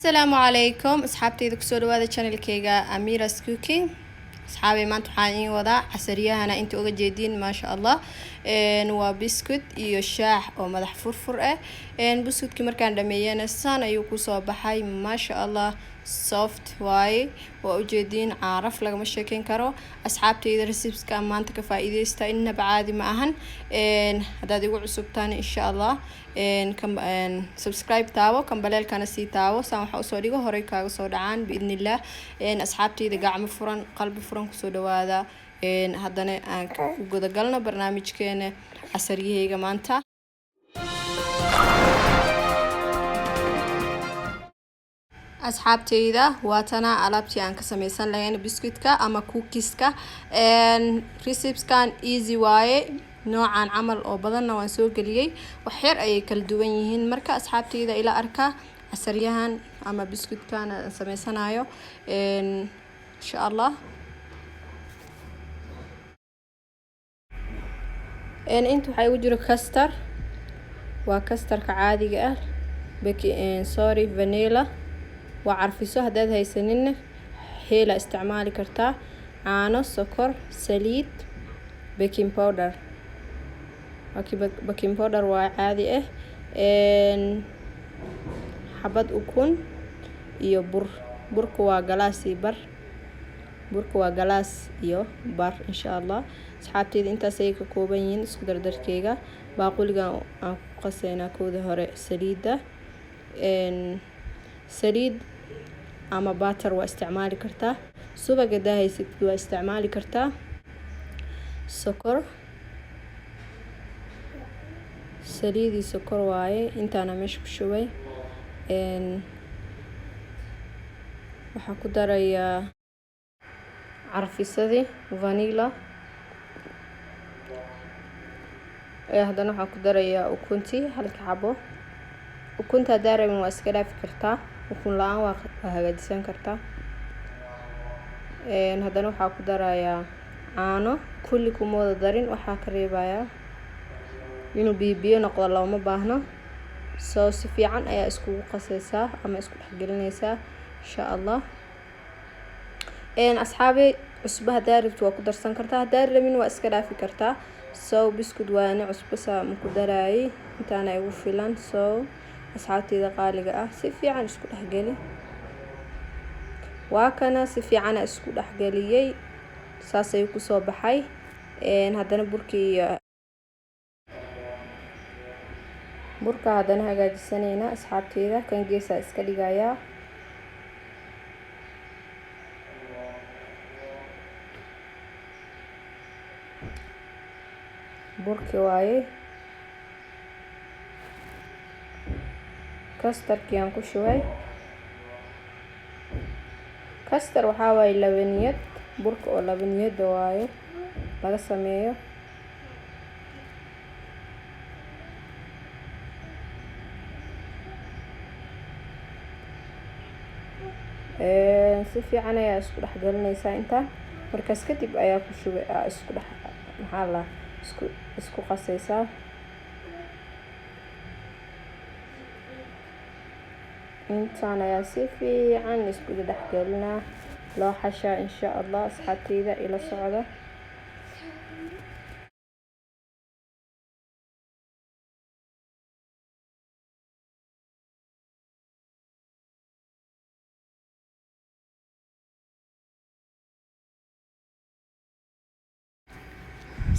السلام عليكم أصحابتي دكتور هذا channel كيجا أميرة كوكينج. أصحابي ما تحانين وضع عسرية أنا أنتوا جديدين ما شاء الله. نوا بسكوت يشاح أو مدح فرفرة. بسكوت كمر كان دميان السنة يوكو صباحي ما شاء الله soft واي وأجدين عارف لقى مشاكين كرو أصحابتي إذا رسيبس كان ما أنت كفائدة استأننا بعادي معهن. هذا دي عصب تاني إن شاء الله. كم سبسكرايب تاو كم بلال كان سي تاو سامح أصوريكو هوري كاغو صودعان بإذن الله. أصحابتي إذا قاعد مفرن قلب فرن كسودو هذا. هذانا قد قلنا برنامج كان عسريه جمانتا. أصحابتي إذا واتنا علبتي عن كسميسان لين بسكوتكا أما كوكيسكا. ريسيبس كان easy واي نوعا عمل أو بدلنا وانسوق ليي وحير أي كل دوينيهن مركا أصحابتي إذا إلى أركا عسريهن أما بسكوت كان سميسان آيو إن شاء الله. انتو حيوجرو كاستر وكاستر كعادي قال بكي سوري فانيلا وعرفيسو هداد هاي سنين حيلة استعمالي كرتا عانو سكر سليد بيكين باودر بيكين باودر وعادي حباد أكون iyo burku waa galaas iyo bar insha Allah. asxaabteyda intaas ay ka kooban yihiin isku dardarkeyga baaquliga aan ku qaseynaa kooda hore saliid ama butter waa isticmaali kartaa subaga daahaysid waa isticmaali kartaa sokor saliidi sokor waaye intaana meesha ku shubay waxaa ku darayaa carfisadii vanilla haddana waxaa ku darayaa ukuntii halka xabo ukunta hadaa rabin waa iska dhaafi kartaa ukun la-aan waa hagaajisan kartaa haddana waxaa ku darayaa caano kulli kuma wada darin waxaa ka reebayaa inuu biyo noqdo looma baahno soo si fiican ayaa iskugu qasaysaa ama isku dhexgelinaysaa insha Allah. أصحابي عصبها داربت وقدر كرتها دار من واسكت في كرتها سو بسكوت وانا عصبها مقدراي انت انا يوفلان سو أصحابتي إذا قالقة سيفي عن اسكت حقالي وكان سيفي عن اسكت حقالي ساسا يكو صوبحي هادانا بركا هادانا هاجاج السنينة أصحابتي إذا كان جيسا اسكاليغايا burki waaye kastarkii aan ku shubay kastar waxaa waaye labaniyad burka oo labaniyada waaye laga sameeyo si fiican ayaa isku dhexgelinaysaa inta markaas kadib ayaa ku shubay isku dhex maxaa la isku qasaysaa intaan ayaa si fiican isku dhexgelinaa loo xashaa insha Allah. asxaabteyda ila socda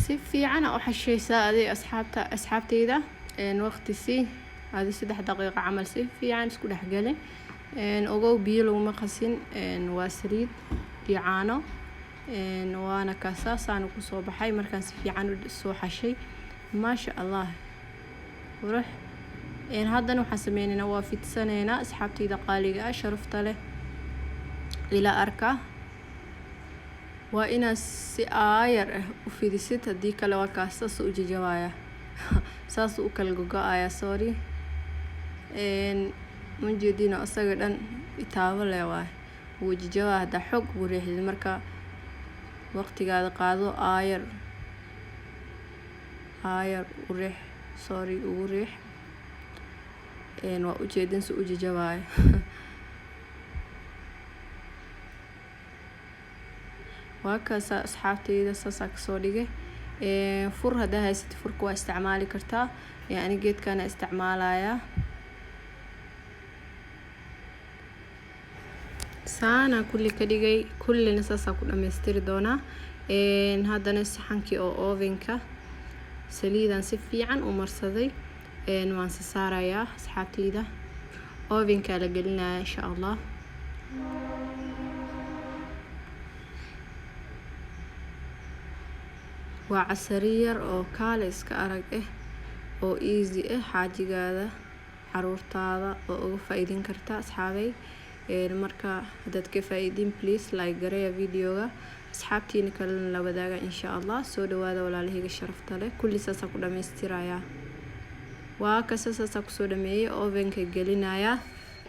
si fiican oo xashaysaa aday asxaabteyda waqti si هذه 3 دقائق عمل سي fiican isku dhexgalin ogow biyo laguma qasin waa saliid iyo caano waana kaasaan ku soo baxay markaan si fiican u soo xashay ma sha Allah ruux haddana waxaan sameeynaa waa fidsaneynaa asxaabteyda qaaliga ah sharafta leh ila arka waa inaa si aayar u fidisid haddii kale waa kaasas u jajawaaya saas u kala gogo'aya sorry manjeedina asaga dhan itaabo leh waay wuu jajawaa hadda xog u riixid marka waqtigaada qaado aayar u riix sorry ugu riix waa ujeedin si u jajawaaya waa kaasa asxaabteyda saasa kasoo dhigay fur hadaa haysatid furka waa isticmaali kartaa yani geedkana isticmaalaya saana kulli ka dhigay kullina saasa ku dhameystiri doonaa haddana saxankii oo ovenka saliidan si fiican u marsaday waan saarayaa asxaabteyda ovenka la gelinayaa insha Allah waa casari yar oo kaale iska arag oo easy xaajigaada caruurtaada oo uga faa'iidin karta asxaabay marka hadad ka faa'iidin please like gareeya videoga asxaabtiina kale la wadaaga insha Allah soo dhawaada walaalahayga sharafta leh kulli saasa ku dhameystiraya waa kasaasa ku soo dhameeyay ovenka gelinaya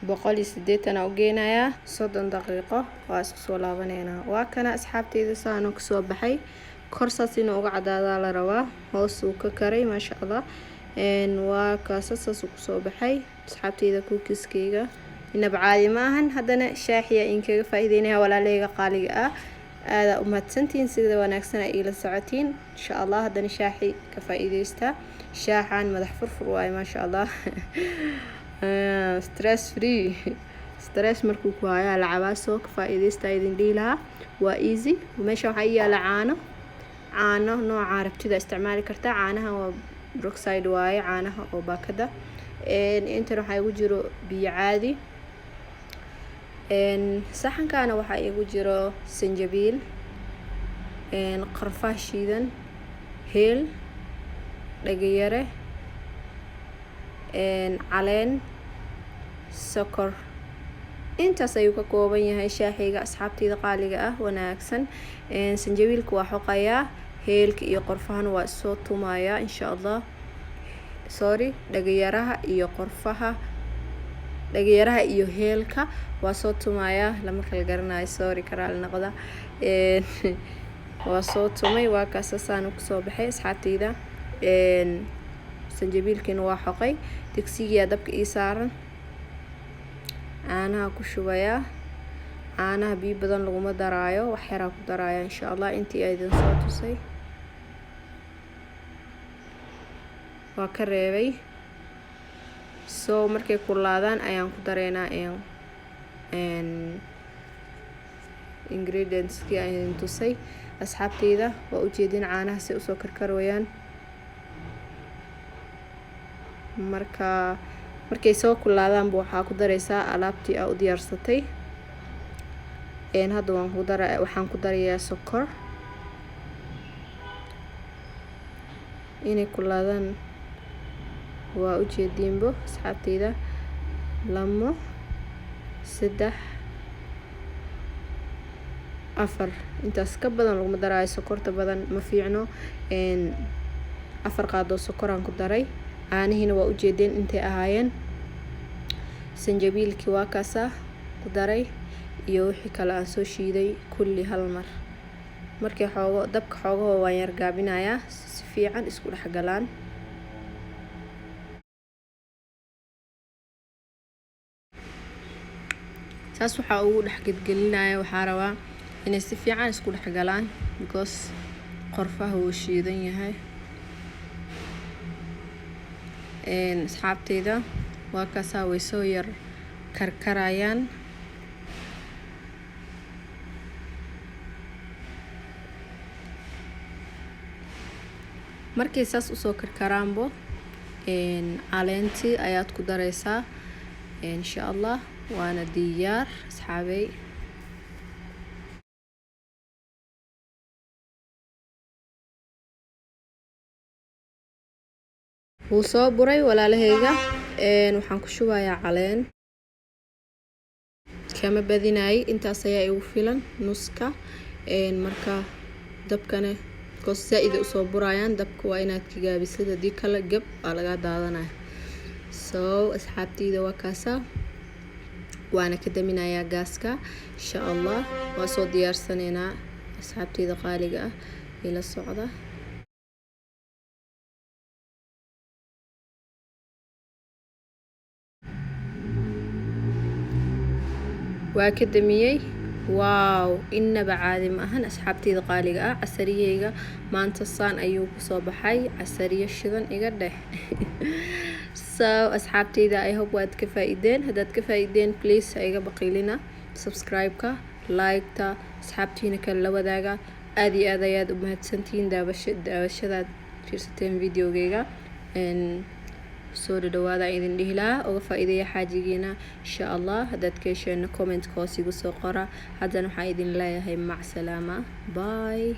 180 u geenaya 30 daqiiqo waa isku soo laabaneena waa kana asxaabteyda saano ku soo baxay korsaasina uga cadaada la rabaa hoos uu ka karay ma sha Allah waa kasaasa ku soo baxay asxaabteyda cookieskeyga inaba caadi maahan haddana shaaxiya in kaga faa'iideynaya walaalahayga qaaliga aada u mahadsantiin sida wanaagsan ay ila socotiin insha Allah haddana shaaxi ka faa'iideysta shaaxan madax furfur waay ma sha Allah stress free stress markuu ku haya la cabaaso ka faa'iideysta idin dhiilaha waa easy meesha waxa yaala caano nooca rabtida isticmaali kartaa caanaha waa brookside waaye caanaha oo baakada inta waxa igu jiro biyo caadi saxankana waxa igu jiro sanjabiil qarfa shiidan heel dhagayare caleen sokor intaas ayuu ka kooban yahay shaaxiga asxaabteyda qaaliga wanaagsan sanjabiilka waa xoqayaa heelka iyo qorfahan waa soo tumaya insha Allah sorry dhagayaraha iyo qorfaha dhagayaraha iyo heelka waa soo tumaya lama kala garanayo sorry karaal noqda waa soo tumay waa kaasasaan ku soo baxay asxaabteyda sanjabiilkina waa xoqay digsiga dabka ii saaran caanaha ku shubaya caanaha biyo badan laguma daraayo wax yar ku daraya insha Allah intii ay idin soo tusay waa ka reebay soo markay kulaadaan ayaan ku dareynaa ingredients ki ay idin tusay asxaabteyda waa u jeedin caanaha si u soo karkarayaan markay soo kulaadaan waxa ku dareysaa alaabtii aad u diyaarsatay hadda waxaan ku darayaa sokor inay kulaadaan waa u jeedinbo asxaabteyda 2 3 4 intaas ka badan laguma daraayo sokorta badan ma fiicno 4 qaado sokoraan ku daray caanihiina waa u jeedin intay ahaayeen sanjabiilkii waa kaasa ku daray iyo wixii kale aan soo shiiday kulli hal mar markay dabka xoogaho waan yar gaabinayaa si fiican isku dhex galaan saas waxa ugu dhex gedgelinaya waxa rabaa inay si fiican isku dhex galaan because qorfaha uu shiidan yahay asxaabteyda waa kaasa way soo yar karkarayaan markay saas u soo karkaraanbo caleentii ayaad ku dareysaa insha Allah وانا ديار اصحابي وصو بري ولا لهيغا waxaan ku shubayaa caleen kama badinaay intaas ayaa igu filan nuska marka dabkana koos zaid u soo burayaan dabka waa inaad ka gaabisid hadii kala gab aa laga daadanaa soo asxaabteyda waa kaasa وانا كدمينايا غاسكا ان شاء الله واسو ديارسنينا اصحابتيدا قاليغا الى الصعده waa ka damiyay واو إنبا عادي ما أهن أصحابتي قالقة عسرية ما انتصان أيوب صوب حي عسرية شذن إقرده so أصحابتي إذا I hope واد كفايدين هداد كفايدين please أيقا بقيلنا subscribe ka like ta أصحابتينا كلا وداقة آدي آدياد أمهات سنتين داوشداد fiirsateen videogeyga soo dhawaada idin dhihi lahaa uga faa'iideeya xaajigiina insha Allah hadaad ka hesheen comment hoos igu soo qora haddana waxaan idin leeyahay mac salaama bye